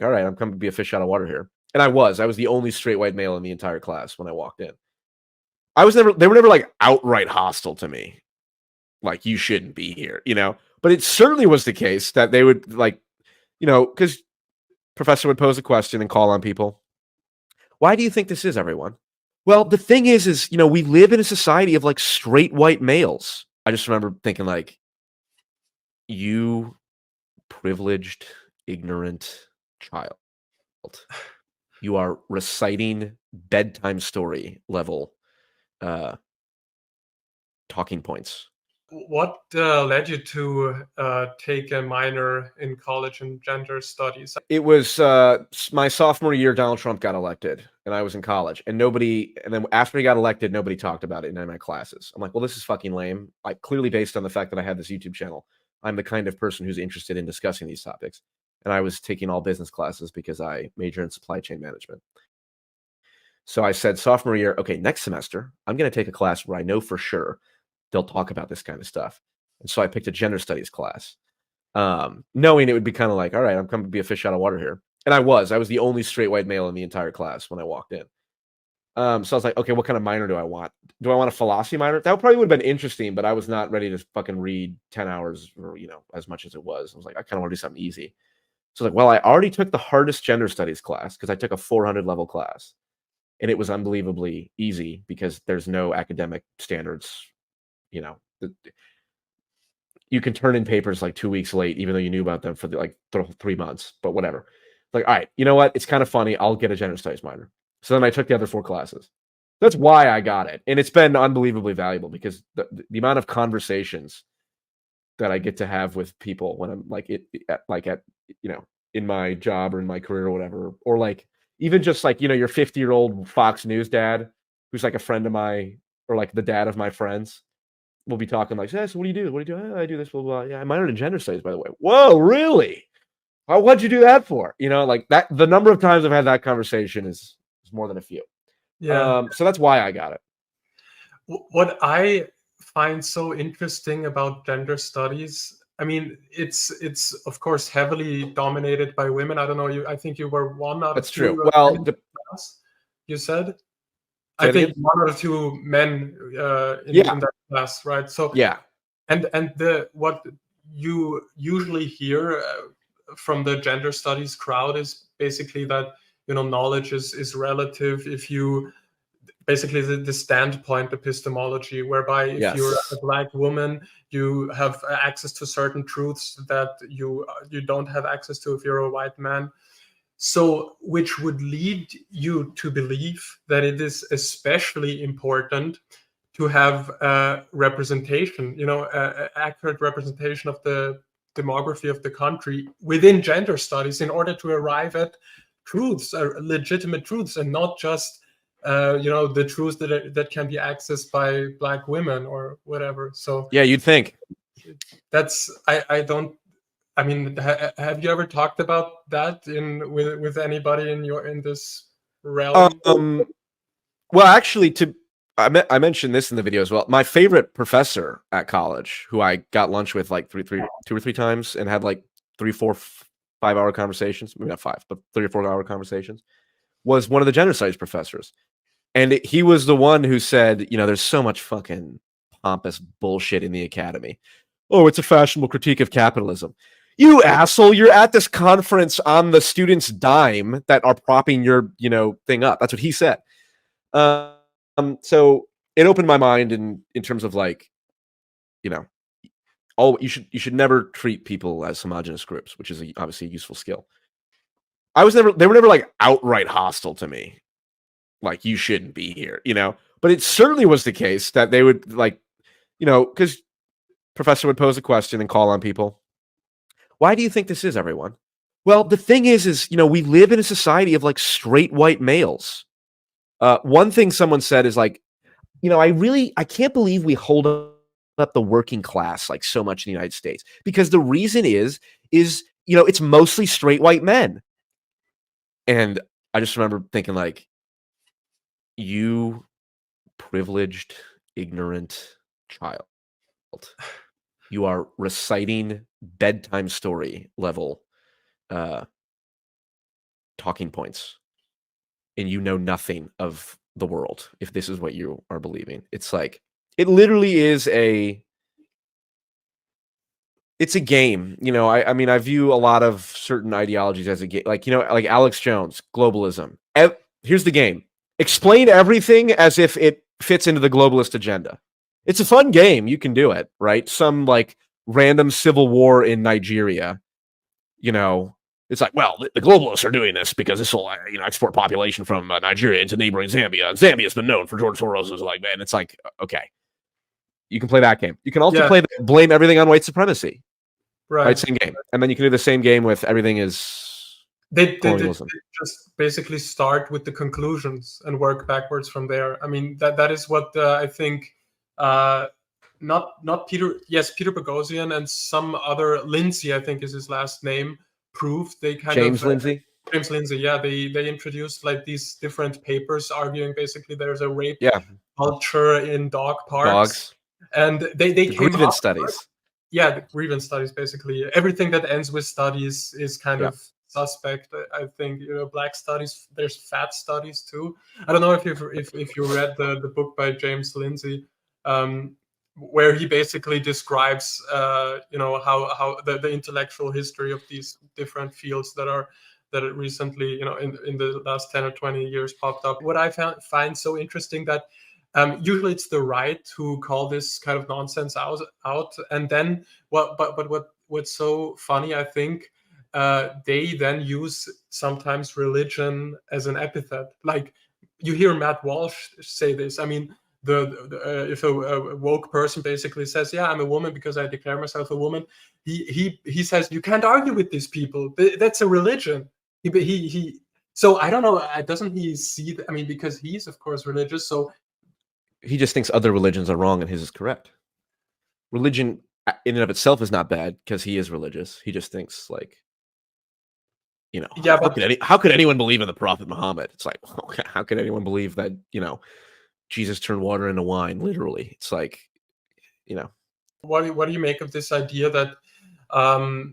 all right, I'm coming to be a fish out of water here. And I was the only straight white male in the entire class when I walked in. They were never like outright hostile to me. Like, you shouldn't be here, but it certainly was the case that they would because professor would pose a question and call on people. Why do you think this is, everyone? Well, the thing is, we live in a society of like straight white males. I just remember thinking like, you privileged, ignorant child. You are reciting bedtime story level talking points. What led you to take a minor in college in gender studies? It was my sophomore year. Donald Trump got elected, and I was in college, and then after he got elected, nobody talked about it in any of my classes. I'm like, well, this is fucking lame. Clearly based on the fact that I had this YouTube channel, I'm the kind of person who's interested in discussing these topics. And I was taking all business classes because I major in supply chain management. So I said, sophomore year, okay, next semester, I'm going to take a class where I know for sure they'll talk about this kind of stuff. And so I picked a gender studies class, knowing it would be kind of like, all right, I'm coming to be a fish out of water here. And I was the only straight white male in the entire class when I walked in. So I was like, okay, what kind of minor do I want? Do I want a philosophy minor? That probably would have been interesting, but I was not ready to fucking read 10 hours or, as much as it was. I was like, I kind of want to do something easy. So like, well, I already took the hardest gender studies class because I took a 400 level class, and it was unbelievably easy because there's no academic standards. You can turn in papers like 2 weeks late, even though you knew about them for 3 months, but whatever. Like, all right, you know what? It's kind of funny. I'll get a gender studies minor. So then I took the other 4 classes. That's why I got it. And it's been unbelievably valuable because the amount of conversations that I get to have with people when I'm in my job or in my career or whatever, or like even just like, your 50-year-old Fox News dad who's like a friend of mine, or like the dad of my friends. We'll be talking like, so what do you do? What do you do? I do this, blah, blah, blah. Yeah, I minored in gender studies, by the way. Whoa, really? What'd you do that for? Like that, the number of times I've had that conversation is more than a few. Yeah. So that's why I got it. What I find so interesting about gender studies, I mean, it's of course heavily dominated by women. I don't know. I think you were one out of That's two. true. Well, class, you said. Say I think again? 1 or 2 men in that class, right? So yeah, and what you usually hear from the gender studies crowd is basically that knowledge is relative. If you basically the standpoint epistemology, whereby if you're a black woman, you have access to certain truths that you don't have access to if you're a white man. So, which would lead you to believe that it is especially important to have representation, accurate representation of the demography of the country within gender studies in order to arrive at truths, legitimate truths, and not just the truths that can be accessed by black women or whatever. So yeah, you'd think that's I don't. I mean, have you ever talked about that with anybody in this realm? Well, actually, I mentioned this in the video as well. My favorite professor at college, who I got lunch with like 2 or 3 times and had like 3, 4, 5-hour conversations, maybe not 5, but 3 or 4-hour conversations, was one of the gender studies professors. And he was the one who said, there's so much fucking pompous bullshit in the academy. Oh, it's a fashionable critique of capitalism. You asshole, you're at this conference on the students' dime that are propping your, thing up. That's what he said. So it opened my mind in terms of like, you should never treat people as homogenous groups, which is obviously a useful skill. They were never like outright hostile to me. Like, you shouldn't be here, but it certainly was the case that they would like, because professor would pose a question and call on people. Why do you think this is, everyone? Well, the thing is, we live in a society of like straight white males. One thing someone said is like, I can't believe we hold up the working class like so much in the United States, because the reason is it's mostly straight white men. And I just remember thinking like, you privileged, ignorant child. You are reciting bedtime story level talking points, and you know nothing of the world if this is what you are believing. It's like it literally is it's a game. I mean, I view a lot of certain ideologies as a game. Like, like Alex Jones, globalism. Here's the game. Explain everything as if it fits into the globalist agenda. It's a fun game. You can do it, right? Some like random civil war in Nigeria, it's like, well, the globalists are doing this because this will, export population from Nigeria into neighboring Zambia. And Zambia's been known for George Soros. Like, man, it's like, okay, you can play that game. You can also play blame everything on white supremacy. Right, same game. And then you can do the same game with everything is colonialism. They just basically start with the conclusions and work backwards from there. I mean, that is what I think. Not Peter. Yes, Peter Boghossian and some other Lindsay, I think is his last name. Proved they James Lindsay. James Lindsay. Yeah, they introduced like these different papers arguing basically there's a rape culture in dog parks. Dogs. And they came grievance up studies. Yeah, the grievance studies, basically everything that ends with studies is kind of suspect. I think black studies. There's fat studies too. I don't know if you read the book by James Lindsay, where he basically describes how the intellectual history of these different fields that recently in the last 10 or 20 years popped up. What I find so interesting that usually it's the right who call this kind of nonsense out, and then what's so funny, I think, they then use sometimes religion as an epithet. Like you hear Matt Walsh say this. I mean, if a woke person basically says, "Yeah, I'm a woman because I declare myself a woman," he says you can't argue with these people. That's a religion. So I don't know. Doesn't he see? I mean, because he's of course religious, so. He just thinks other religions are wrong and his is correct. Religion in and of itself is not bad because he is religious. He just thinks like, how could anyone believe in the Prophet Muhammad? It's like, how could anyone believe that, Jesus turned water into wine, literally? It's like, What do you make of this idea that I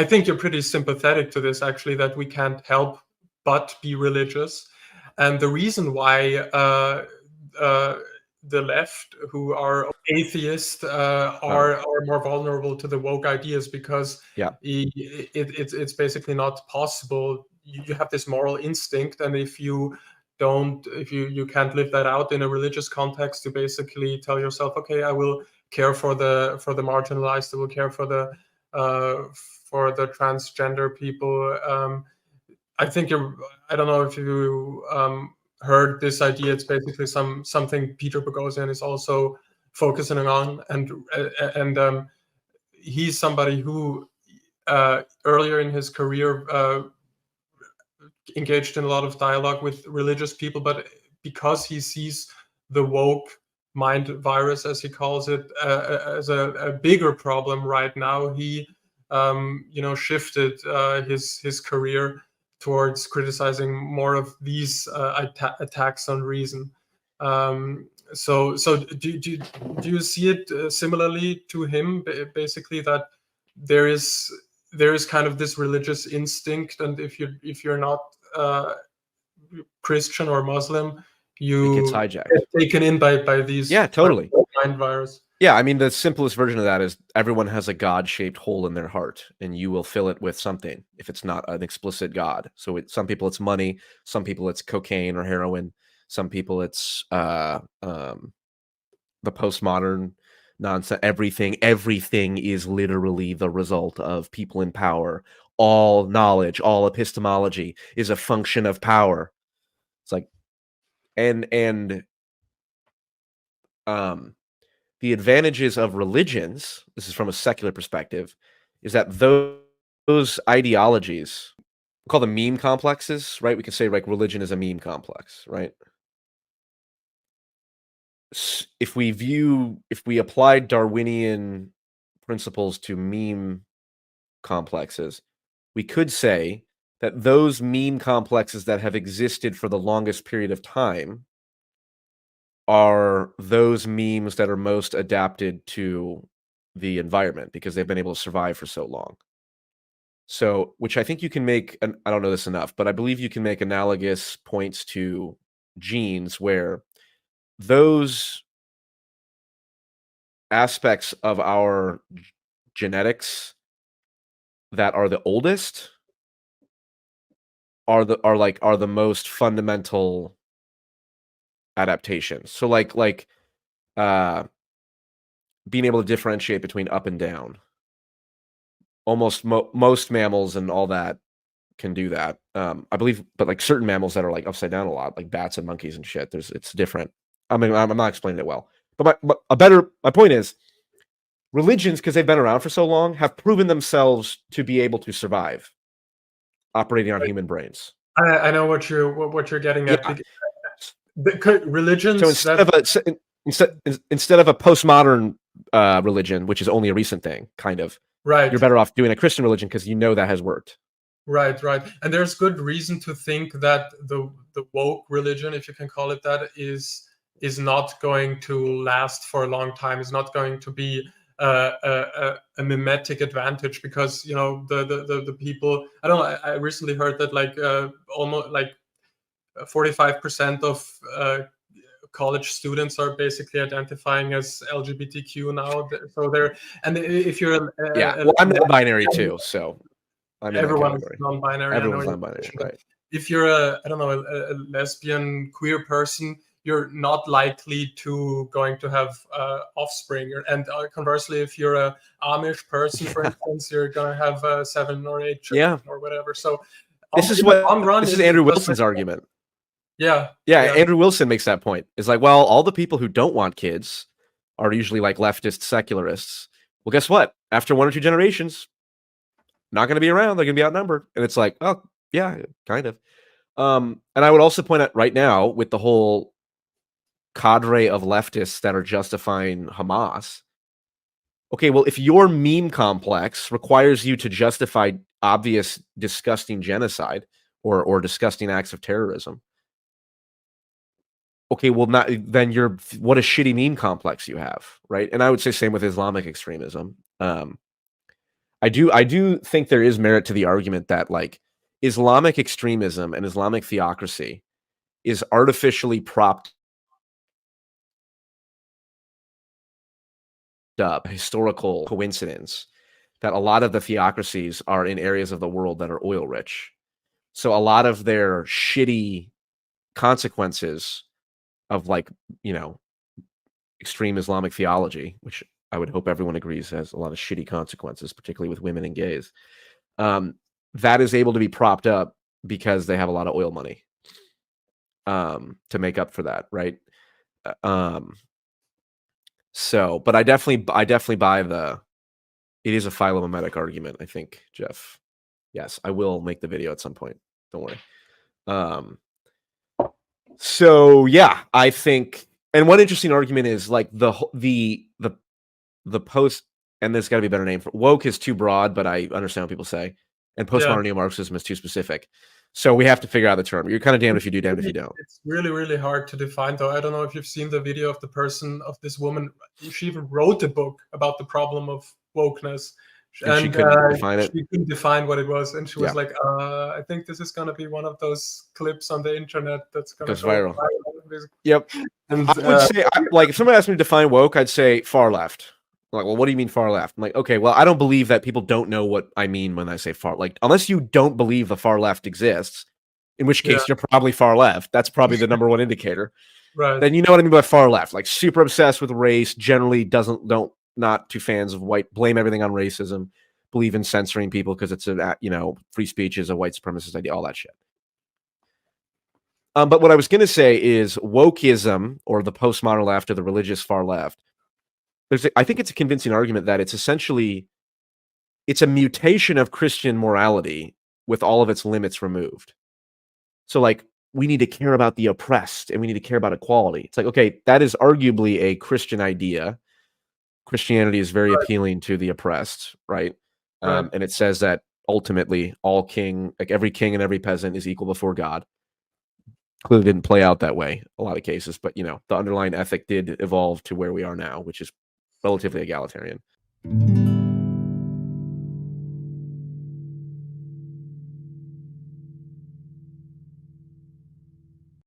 think you're pretty sympathetic to this, actually, that we can't help but be religious. And the reason why the left, who are atheists, are more vulnerable to the woke ideas, because it's basically not possible. You have this moral instinct, and if you can't live that out in a religious context, to basically tell yourself, okay, I will care for the marginalized, I will care for the transgender people. I think I don't know if you heard this idea. It's basically something Peter Boghossian is also focusing on, and he's somebody who earlier in his career engaged in a lot of dialogue with religious people, but because he sees the woke mind virus, as he calls it, as a bigger problem right now, he shifted his career towards criticizing more of these attacks on reason. So do you see it similarly to him, basically, that there is kind of this religious instinct, and if you're not Christian or Muslim, you gets hijacked, get taken in by these totally mind virus. Yeah, I mean, the simplest version of that is everyone has a God-shaped hole in their heart, and you will fill it with something if it's not an explicit God. So some people it's money, some people it's cocaine or heroin, some people it's the postmodern nonsense. Everything is literally the result of people in power. All knowledge, all epistemology is a function of power. It's like, and the advantages of religions, this is from a secular perspective, is that those ideologies, we call them meme complexes, right? We can say like religion is a meme complex, right? If we applied Darwinian principles to meme complexes, we could say that those meme complexes that have existed for the longest period of time are those memes that are most adapted to the environment because they've been able to survive for so long. So, which I think you can make, I don't know this enough, but I believe you can make analogous points to genes where those aspects of our genetics that are the oldest are the most fundamental adaptations. So uh being able to differentiate between up and down. Almost most mammals and all that can do that. I believe, but like certain mammals that are like upside down a lot, like bats and monkeys and shit, it's different. I mean, I'm not explaining it well, but my point is religions, because they've been around for so long, have proven themselves to be able to survive operating on human brains. I know what you're getting at. Yeah. Religions. So instead of a postmodern religion, which is only a recent thing, kind of, right, you're better off doing a Christian religion because you know that has worked. Right. And there's good reason to think that the woke religion, if you can call it that, is not going to last for a long time. Is not going to be a mimetic advantage, because the people. I don't know. I recently heard that almost 45% of college students are basically identifying as LGBTQ now. So they're, and if you're well, I'm non-binary too, so I'm in everyone that is non-binary. Everyone's non-binary, right? If you're a lesbian, queer person, you're not likely to going to have offspring. And conversely, if you're a Amish person, for instance, you're gonna have 7 or 8 children or whatever. So this is Andrew Wilson's argument. Yeah. Andrew Wilson makes that point. It's like, well, all the people who don't want kids are usually like leftist secularists. Well, guess what? After 1 or 2 generations, not going to be around. They're going to be outnumbered. And it's like, oh, yeah, kind of. And I would also point out right now, with the whole cadre of leftists that are justifying Hamas. Okay, well, if your meme complex requires you to justify obvious, disgusting genocide or disgusting acts of terrorism, okay, well, then what a shitty meme complex you have, right? And I would say same with Islamic extremism. I do think there is merit to the argument that like Islamic extremism and Islamic theocracy is artificially propped up, historical coincidence that a lot of the theocracies are in areas of the world that are oil rich. So a lot of their shitty consequences of extreme Islamic theology, which I would hope everyone agrees has a lot of shitty consequences, particularly with women and gays, that is able to be propped up because they have a lot of oil money to make up for that, right? So, but I definitely buy it is a philomimetic argument, I think, Jeff. Yes, I will make the video at some point. Don't worry. So yeah, I think, and one interesting argument is like the post, and there's got to be a better name for woke is too broad, but I understand what people say, and postmodern neo-Marxism is too specific. So we have to figure out the term. You're kind of damned if you do, damned if you don't. It's really, really hard to define, though. I don't know if you've seen the video of this woman. She even wrote a book about the problem of wokeness. And she couldn't define it. She couldn't define what it was, and she was like, "I think this is going to be one of those clips on the internet that's going to go viral." Yep. And I would say, if somebody asked me to define woke, I'd say far left. Like, well, what do you mean far left? I'm like, okay, well, I don't believe that people don't know what I mean when I say far. Like, unless you don't believe the far left exists, in which case you're probably far left. That's probably the number one indicator. Right. Then you know what I mean by far left. Like, super obsessed with race, generally not too fans of white, blame everything on racism, believe in censoring people because it's free speech is a white supremacist idea, all that shit. But what I was going to say is wokeism, or the postmodern left, or the religious far left. I think it's a convincing argument that it's a mutation of Christian morality with all of its limits removed. So like, we need to care about the oppressed and we need to care about equality. It's like, okay, that is arguably a Christian idea. Christianity is very appealing to the oppressed, right? And it says that ultimately every king and every peasant is equal before God. Clearly didn't play out that way a lot of cases, but the underlying ethic did evolve to where we are now, which is relatively egalitarian.